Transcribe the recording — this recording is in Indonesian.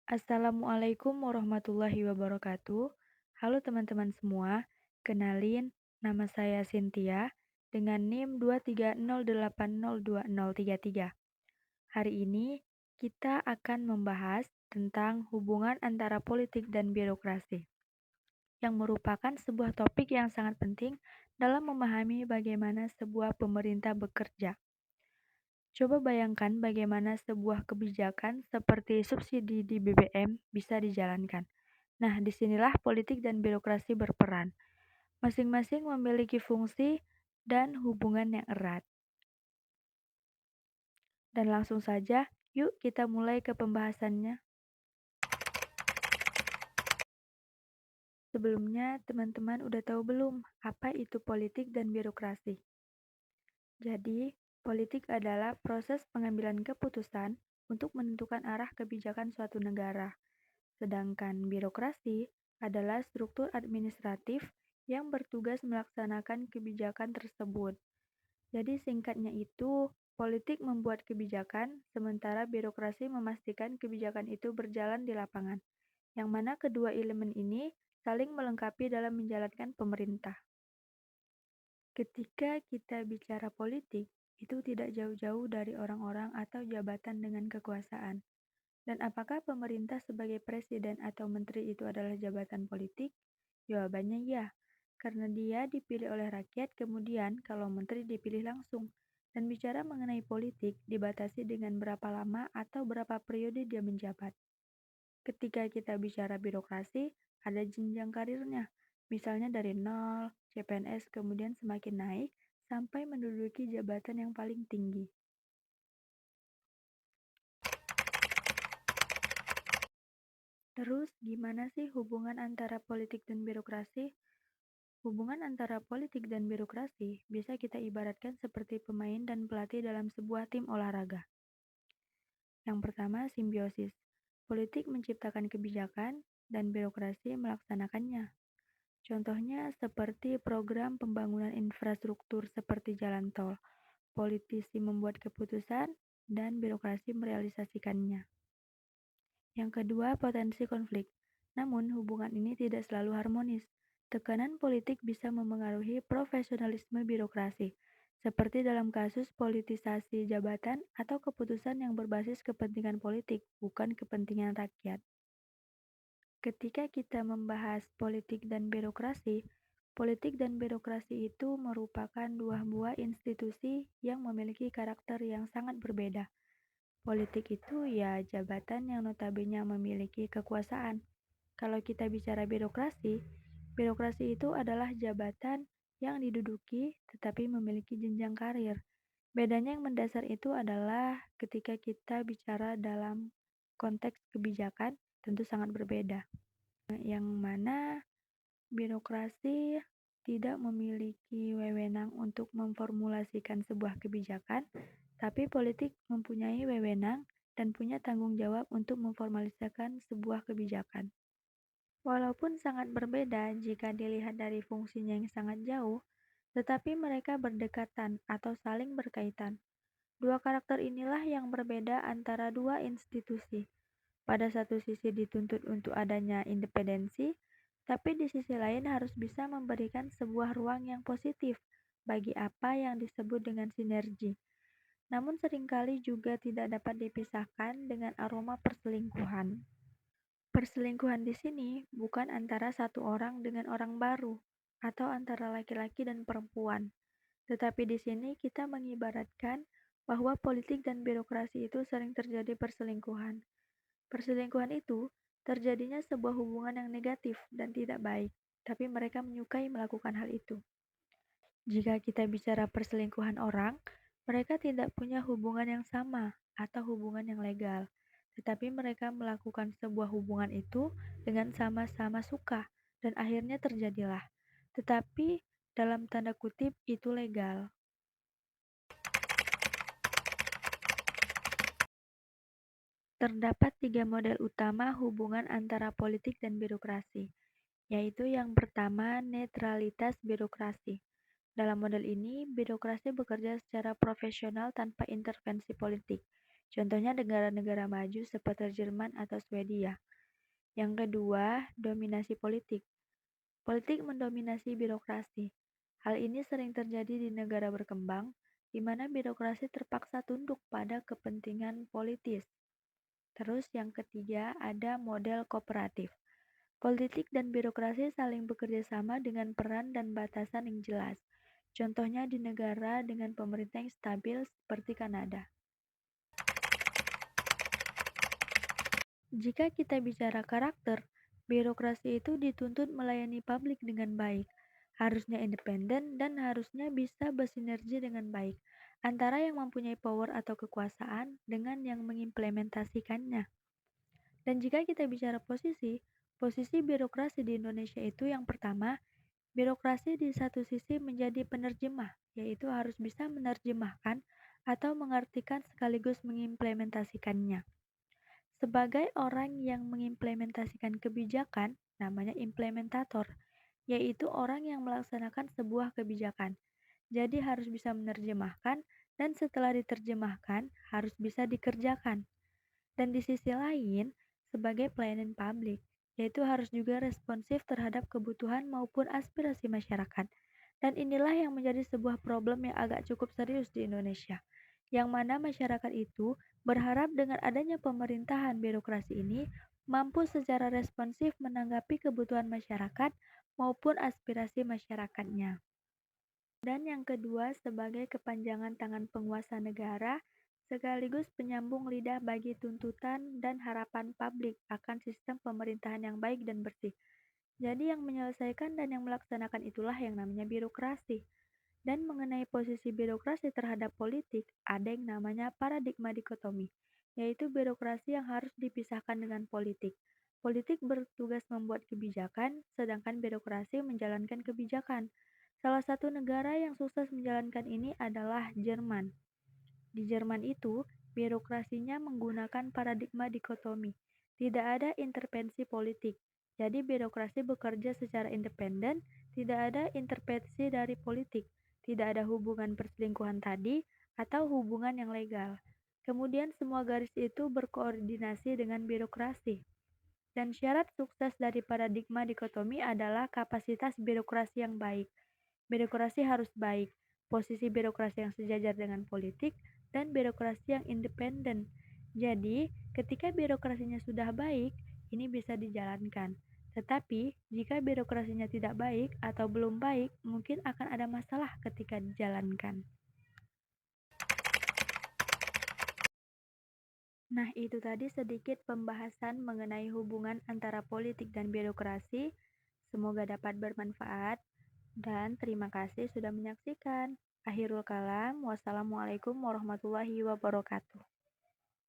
Assalamualaikum warahmatullahi wabarakatuh. Halo teman-teman semua, kenalin nama saya Cynthia dengan NIM 230802033. Hari ini kita akan membahas tentang hubungan antara politik dan birokrasi, yang merupakan sebuah topik yang sangat penting dalam memahami bagaimana sebuah pemerintah bekerja. Coba bayangkan bagaimana sebuah kebijakan seperti subsidi di BBM bisa dijalankan. Nah, disinilah politik dan birokrasi berperan. Masing-masing memiliki fungsi dan hubungan yang erat. Dan langsung saja, yuk kita mulai ke pembahasannya. Sebelumnya, teman-teman udah tahu belum apa itu politik dan birokrasi? Jadi, politik adalah proses pengambilan keputusan untuk menentukan arah kebijakan suatu negara. Sedangkan birokrasi adalah struktur administratif yang bertugas melaksanakan kebijakan tersebut. Jadi singkatnya itu, politik membuat kebijakan, sementara birokrasi memastikan kebijakan itu berjalan di lapangan, yang mana kedua elemen ini saling melengkapi dalam menjalankan pemerintah. Ketika kita bicara politik, itu tidak jauh-jauh dari orang-orang atau jabatan dengan kekuasaan. Dan apakah pemerintah sebagai presiden atau menteri itu adalah jabatan politik? Jawabannya ya, karena dia dipilih oleh rakyat, kemudian kalau menteri dipilih langsung. Dan bicara mengenai politik dibatasi dengan berapa lama atau berapa periode dia menjabat. Ketika kita bicara birokrasi, ada jenjang karirnya. Misalnya dari nol, CPNS, kemudian semakin naik sampai menduduki jabatan yang paling tinggi. Terus, gimana sih hubungan antara politik dan birokrasi? Hubungan antara politik dan birokrasi bisa kita ibaratkan seperti pemain dan pelatih dalam sebuah tim olahraga. Yang pertama, simbiosis. Politik menciptakan kebijakan dan birokrasi melaksanakannya. Contohnya seperti program pembangunan infrastruktur seperti jalan tol. Politisi membuat keputusan dan birokrasi merealisasikannya. Yang kedua, potensi konflik. Namun, hubungan ini tidak selalu harmonis. Tekanan politik bisa memengaruhi profesionalisme birokrasi, seperti dalam kasus politisasi jabatan atau keputusan yang berbasis kepentingan politik, bukan kepentingan rakyat. Ketika kita membahas politik dan birokrasi itu merupakan dua buah institusi yang memiliki karakter yang sangat berbeda. Politik itu ya jabatan yang notabene memiliki kekuasaan. Kalau kita bicara birokrasi itu adalah jabatan yang diduduki tetapi memiliki jenjang karir. Bedanya yang mendasar itu adalah ketika kita bicara dalam konteks kebijakan tentu sangat berbeda. Yang mana birokrasi tidak memiliki wewenang untuk memformulasikan sebuah kebijakan, tapi politik mempunyai wewenang dan punya tanggung jawab untuk memformalisasikan sebuah kebijakan. Walaupun sangat berbeda jika dilihat dari fungsinya yang sangat jauh, tetapi mereka berdekatan atau saling berkaitan. Dua karakter inilah yang berbeda antara dua institusi. Pada satu sisi dituntut untuk adanya independensi, tapi di sisi lain harus bisa memberikan sebuah ruang yang positif bagi apa yang disebut dengan sinergi. Namun seringkali juga tidak dapat dipisahkan dengan aroma perselingkuhan. Perselingkuhan di sini bukan antara satu orang dengan orang baru atau antara laki-laki dan perempuan, tetapi di sini kita mengibaratkan bahwa politik dan birokrasi itu sering terjadi perselingkuhan. Perselingkuhan itu terjadinya sebuah hubungan yang negatif dan tidak baik, tapi mereka menyukai melakukan hal itu. Jika kita bicara perselingkuhan orang, mereka tidak punya hubungan yang sama atau hubungan yang legal, tetapi mereka melakukan sebuah hubungan itu dengan sama-sama suka dan akhirnya terjadilah. Tetapi dalam tanda kutip itu legal. Terdapat tiga model utama hubungan antara politik dan birokrasi, yaitu yang pertama netralitas birokrasi. Dalam model ini, birokrasi bekerja secara profesional tanpa intervensi politik. Contohnya negara-negara maju seperti Jerman atau Swedia. Yang kedua, dominasi politik. Politik mendominasi birokrasi. Hal ini sering terjadi di negara berkembang, di mana birokrasi terpaksa tunduk pada kepentingan politis. Terus yang ketiga ada model kooperatif. Politik dan birokrasi saling bekerja sama dengan peran dan batasan yang jelas. Contohnya di negara dengan pemerintah yang stabil seperti Kanada. Jika kita bicara karakter, birokrasi itu dituntut melayani publik dengan baik, harusnya independen dan harusnya bisa bersinergi dengan baik antara yang mempunyai power atau kekuasaan dengan yang mengimplementasikannya. Dan jika kita bicara posisi birokrasi di Indonesia itu yang pertama, birokrasi di satu sisi menjadi penerjemah, yaitu harus bisa menerjemahkan atau mengartikan sekaligus mengimplementasikannya. Sebagai orang yang mengimplementasikan kebijakan, namanya implementator, yaitu orang yang melaksanakan sebuah kebijakan. Jadi harus bisa menerjemahkan dan setelah diterjemahkan harus bisa dikerjakan. Dan di sisi lain, sebagai pelayanan publik, yaitu harus juga responsif terhadap kebutuhan maupun aspirasi masyarakat. Dan inilah yang menjadi sebuah problem yang agak cukup serius di Indonesia, yang mana masyarakat itu berharap dengan adanya pemerintahan birokrasi ini mampu secara responsif menanggapi kebutuhan masyarakat maupun aspirasi masyarakatnya. Dan yang kedua, sebagai kepanjangan tangan penguasa negara, sekaligus penyambung lidah bagi tuntutan dan harapan publik akan sistem pemerintahan yang baik dan bersih. Jadi yang menyelesaikan dan yang melaksanakan itulah yang namanya birokrasi. Dan mengenai posisi birokrasi terhadap politik, ada yang namanya paradigma dikotomi, yaitu birokrasi yang harus dipisahkan dengan politik. Politik bertugas membuat kebijakan, sedangkan birokrasi menjalankan kebijakan. Salah satu negara yang sukses menjalankan ini adalah Jerman. Di Jerman itu, birokrasinya menggunakan paradigma dikotomi. Tidak ada intervensi politik. Jadi birokrasi bekerja secara independen, tidak ada intervensi dari politik, tidak ada hubungan perselingkuhan tadi atau hubungan yang legal. Kemudian semua garis itu berkoordinasi dengan birokrasi. Dan syarat sukses dari paradigma dikotomi adalah kapasitas birokrasi yang baik. Birokrasi harus baik, posisi birokrasi yang sejajar dengan politik, dan birokrasi yang independen. Jadi, ketika birokrasinya sudah baik, ini bisa dijalankan. Tetapi, jika birokrasinya tidak baik atau belum baik, mungkin akan ada masalah ketika dijalankan. Nah, itu tadi sedikit pembahasan mengenai hubungan antara politik dan birokrasi. Semoga dapat bermanfaat. Dan terima kasih sudah menyaksikan. Akhirul kalam, wassalamualaikum warahmatullahi wabarakatuh.